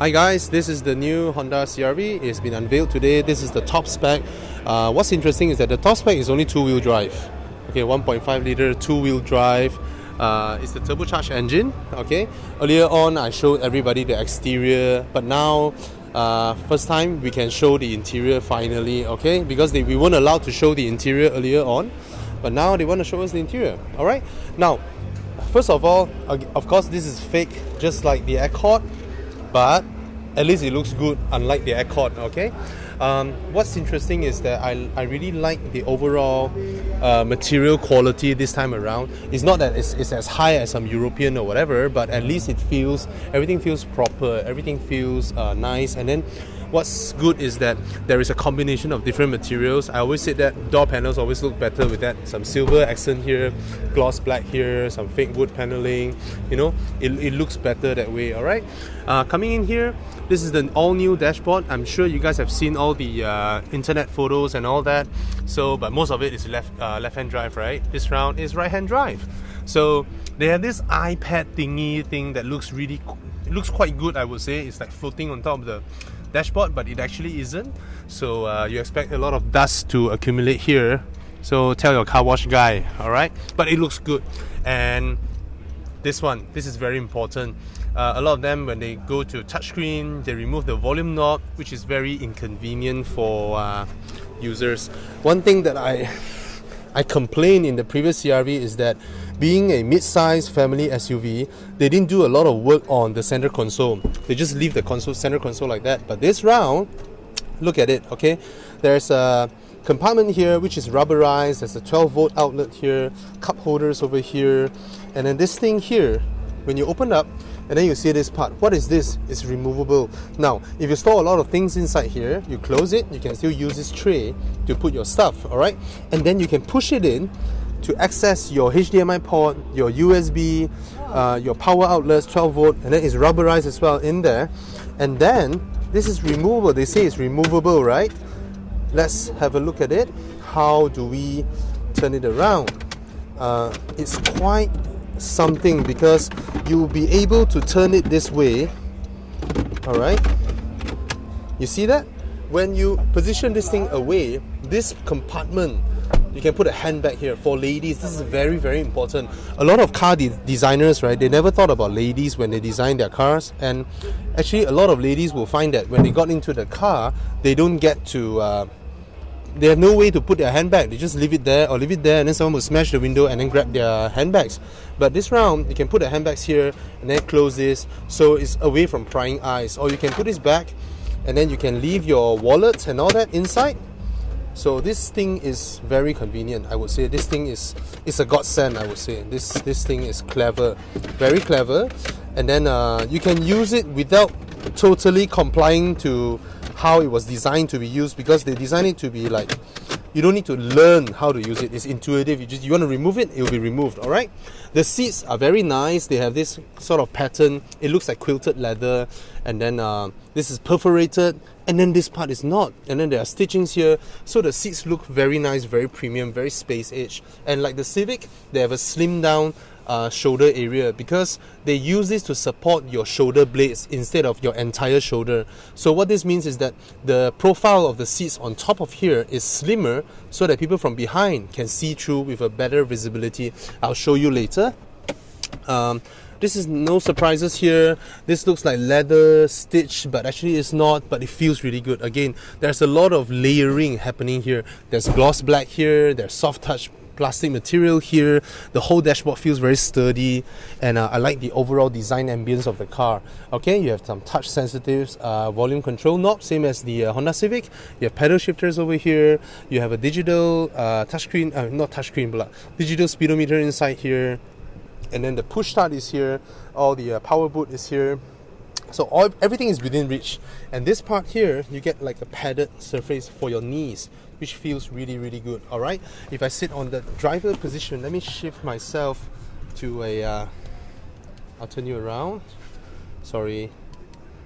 Hi guys, this is the new Honda CR-V. It's been unveiled today. This is the top spec. What's interesting is that the top spec is only two-wheel drive. Okay, 1.5 liter two-wheel drive. It's the turbocharged engine. Okay, earlier on I showed everybody the exterior, but now first time we can show the interior finally. Okay, because we weren't allowed to show the interior earlier on, but now they want to show us the interior. All right. Now, first of all, of course, this is fake, just like the Accord. But at least it looks good, unlike the Accord, okay? What's interesting is that I really like the overall material quality this time around. It's not that it's as high as some European or whatever, but at least everything feels proper, everything feels nice. And then what's good is that there is a combination of different materials. I always say that door panels always look better with that. Some silver accent here, gloss black here, some fake wood paneling. You know, it looks better that way, alright? Coming in here, this is the all-new dashboard. I'm sure you guys have seen all the internet photos and all that. So, but most of it is left-hand drive, right? This round is right-hand drive. So they have this iPad thingy thing that looks quite good, I would say. It's like floating on top of the dashboard, but it actually isn't. So you expect a lot of dust to accumulate here. So tell your car wash guy, alright? But it looks good. And this is very important. A lot of them, when they go to touchscreen, they remove the volume knob, which is very inconvenient for users. One thing that I complained in the previous CR-V is that being a mid-size family SUV, they didn't do a lot of work on the center console. They just leave the center console like that. But this round, look at it, okay? There's a compartment here which is rubberized. There's a 12-volt outlet here, cup holders over here, and then this thing here, when you open up, and then you see this part. What is this? It's removable. Now, if you store a lot of things inside here, you close it, you can still use this tray to put your stuff, alright? And then you can push it in to access your HDMI port, your USB, your power outlets, 12 volt, and then it's rubberized as well in there. And then, this is removable. They say it's removable, right? Let's have a look at it. How do we turn it around? It's quite something because you'll be able to turn it this way. Alright, you see that? When you position this thing away, this compartment, you can put a handbag here for ladies. This is very, very important. A lot of car designers, right, they never thought about ladies when they design their cars. And actually a lot of ladies will find that when they got into the car, they don't get to they have no way to put their handbag. They just leave it there, and then someone will smash the window and then grab their handbags. But this round, you can put the handbags here and then close this, so it's away from prying eyes. Or you can put this back and then you can leave your wallets and all that inside. So this thing is very convenient, I would say. This thing is a godsend, I would say. This thing is clever, very clever. And then you can use it without totally complying to how it was designed to be used, because they designed it to be like, you don't need to learn how to use it. It's intuitive. You want to remove it, it will be removed, alright? The seats are very nice. They have this sort of pattern. It looks like quilted leather. And then this is perforated. And then this part is not. And then there are stitchings here. So the seats look very nice, very premium, very space age. And like the Civic, they have a slimmed down shoulder area, because they use this to support your shoulder blades instead of your entire shoulder. So what this means is that the profile of the seats on top of here is slimmer, so that people from behind can see through with a better visibility. I'll show you later. This is no surprises here. This looks like leather stitch, but actually it's not, but it feels really good. Again, there's a lot of layering happening here. There's gloss black here, there's soft touch plastic material here. The whole dashboard feels very sturdy, and I like the overall design ambience of the car. Okay, you have some touch sensitive volume control knob, same as the Honda Civic. You have pedal shifters over here. You have a digital touchscreen, not touchscreen, but digital speedometer inside here. And then the push start is here. All the power boot is here. So everything is within reach. And this part here, you get like a padded surface for your knees, which feels really, really good. Alright, if I sit on the driver position, let me shift myself to a I'll turn you around. Sorry,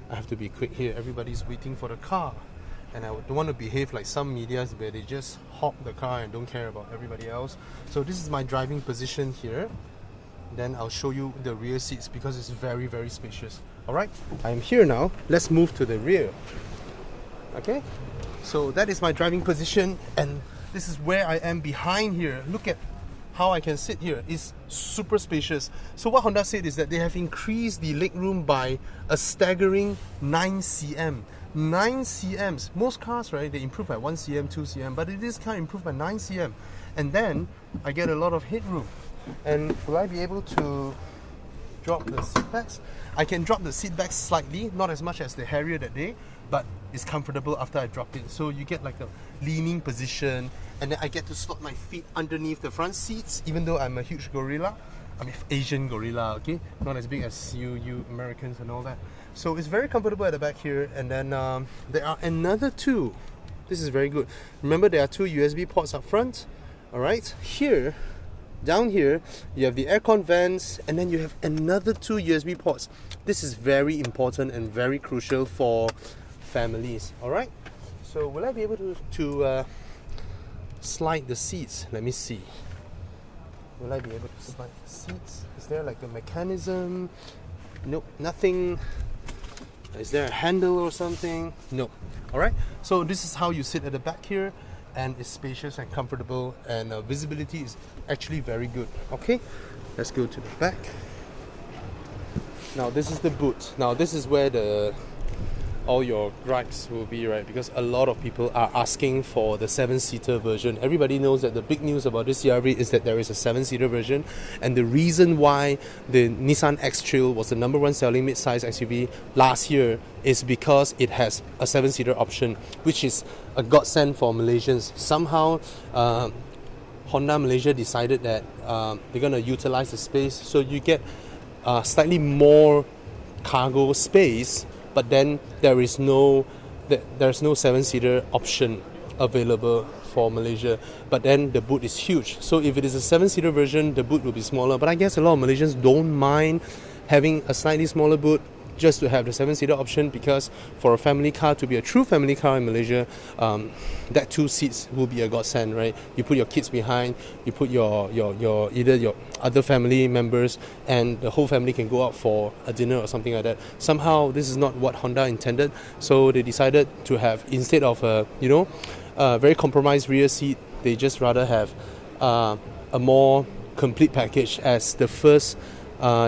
I have to be quick here. Everybody's waiting for the car, and I don't want to behave like some medias where they just hop the car and don't care about everybody else. So this is my driving position here. then I'll show you the rear seats because it's very, very spacious. Alright, I'm here now. Let's move to the rear. Okay, so that is my driving position, and this is where I am behind here. Look at how I can sit here. It's super spacious. So what Honda said is that they have increased the legroom by a staggering 9 cm. 9 cms. Most cars, right, they improve by 1 cm, 2 cm, but this car improved by 9 cm. And then I get a lot of headroom. And will I be able to drop the seat backs? I can drop the seat backs slightly, not as much as the Harrier that day, but it's comfortable after I drop it. So you get like a leaning position, and then I get to slot my feet underneath the front seats, even though I'm a huge gorilla. I'm an Asian gorilla, okay? Not as big as you Americans and all that. So it's very comfortable at the back here. And then there are another two. This is very good. Remember, there are two USB ports up front. Alright, here, down here, you have the aircon vents, and then you have another two USB ports. This is very important and very crucial for families. Alright, so will I be able to slide the seats? Let me see. Will I be able to slide the seats? Is there like a mechanism? Nope, nothing. Is there a handle or something? No. Alright, so this is how you sit at the back here, and it's spacious and comfortable, and visibility is actually very good. Okay, let's go to the back. Now this is the boot. Now this is where all your gripes will be, right? Because a lot of people are asking for the 7-seater version. Everybody knows that the big news about this CR-V is that there is a 7-seater version, and the reason why the Nissan X-Trail was the #1 selling mid-size SUV last year is because it has a 7-seater option, which is a godsend for Malaysians. Somehow Honda Malaysia decided that they're going to utilize the space, so you get slightly more cargo space, but then there's no 7-seater option available for Malaysia. But then the boot is huge. So if it is a 7-seater version, the boot will be smaller. But I guess a lot of Malaysians don't mind having a slightly smaller boot just to have the 7-seater option, because for a family car to be a true family car in Malaysia, that 2 seats will be a godsend, right? You put your kids behind, you put your either your other family members, and the whole family can go out for a dinner or something like that. Somehow this is not what Honda intended, so they decided to have, instead of a very compromised rear seat, they just rather have a more complete package as the first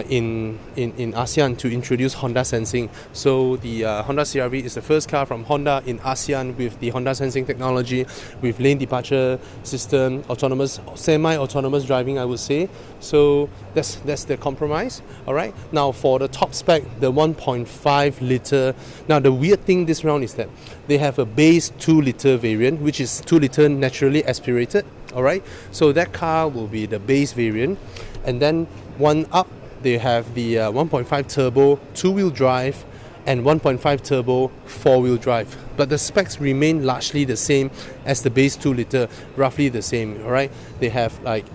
in ASEAN to introduce Honda Sensing. So the Honda CR-V is the first car from Honda in ASEAN with the Honda Sensing technology, with lane departure system, autonomous, semi-autonomous driving, I would say. So that's the compromise. Alright, now for the top spec, the 1.5 litre. Now the weird thing this round is that they have a base 2 litre variant, which is 2 litre naturally aspirated. Alright, so that car will be the base variant, and then one up they have the 1.5 turbo 2-wheel drive and 1.5 turbo 4-wheel drive, but the specs remain largely the same as the base 2 litre, roughly the same. Alright, they have like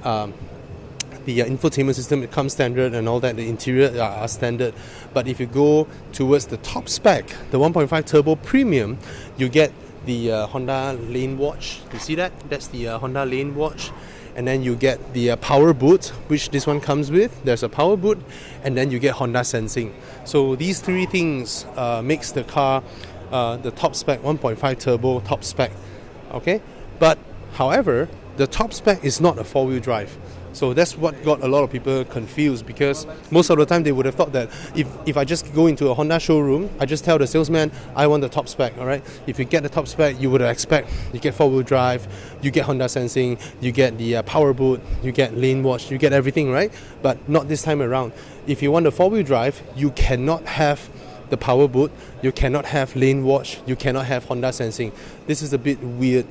the infotainment system, it comes standard and all that, the interior are standard. But if you go towards the top spec, the 1.5 turbo premium, you get the Honda Lane Watch. You see that? That's the Honda Lane Watch. And then you get the power boot, which this one comes with. There's a power boot, and then you get Honda Sensing. So these three things makes the car the top spec 1.5 turbo top spec. Okay, but however, the top spec is not a 4-wheel drive. So that's what got a lot of people confused, because most of the time they would have thought that if I just go into a Honda showroom, I just tell the salesman I want the top spec. Alright, if you get the top spec, you would expect you get 4-wheel drive, you get Honda Sensing, you get the power boot, you get lane watch, you get everything, right? But not this time around. If you want the 4-wheel drive, you cannot have the power boot, you cannot have lane watch, you cannot have Honda Sensing. This is a bit weird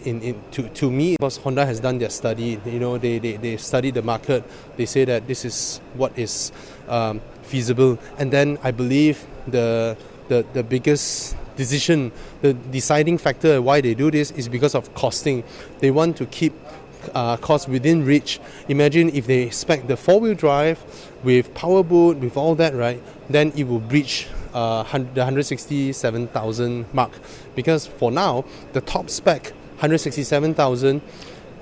to me, because Honda has done their study. They studied the market. They say that this is what is feasible, and then I believe the biggest decision, the deciding factor why they do this is because of costing. They want to keep cost within reach. Imagine if they spec the 4-wheel drive with power boot, with all that, right? Then it will breach the 167,000 mark, because for now the top spec 167,000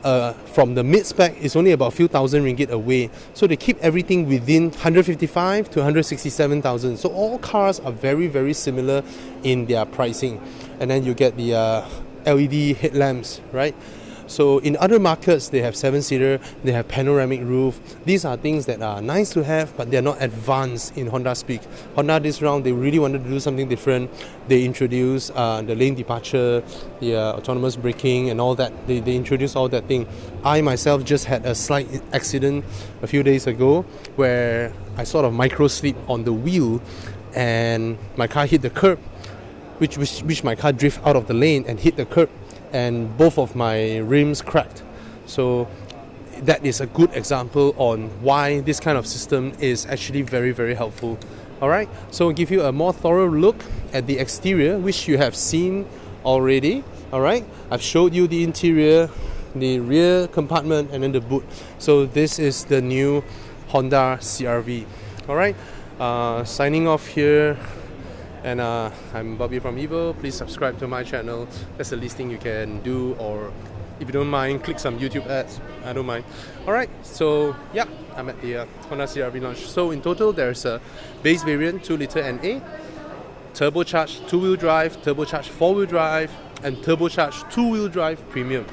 from the mid-spec is only about a few thousand ringgit away. So they keep everything within 155 to 167,000. So all cars are very, very similar in their pricing. And then you get the LED headlamps, right? So in other markets, they have 7-seater, they have panoramic roof. These are things that are nice to have, but they're not advanced in Honda speak. Honda this round, they really wanted to do something different. They introduced the lane departure, the autonomous braking and all that. They introduced all that thing. I myself just had a slight accident a few days ago where I sort of micro-slip on the wheel and my car hit the curb, which my car drifted out of the lane and hit the curb, and both of my rims cracked. So that is a good example on why this kind of system is actually very, very helpful. Alright, so I'll give you a more thorough look at the exterior, which you have seen already. Alright, I've showed you the interior, the rear compartment, and then the boot. So this is the new Honda CR-V. Alright, signing off here. And I'm Bobby from Evo. Please subscribe to my channel. That's the least thing you can do. Or if you don't mind, click some YouTube ads. I don't mind. Alright, so yeah, I'm at the Honda CR-V launch. So in total, there's a base variant 2-litre NA, turbocharged 2-wheel drive, turbocharged 4-wheel drive, and turbocharged 2-wheel drive premium.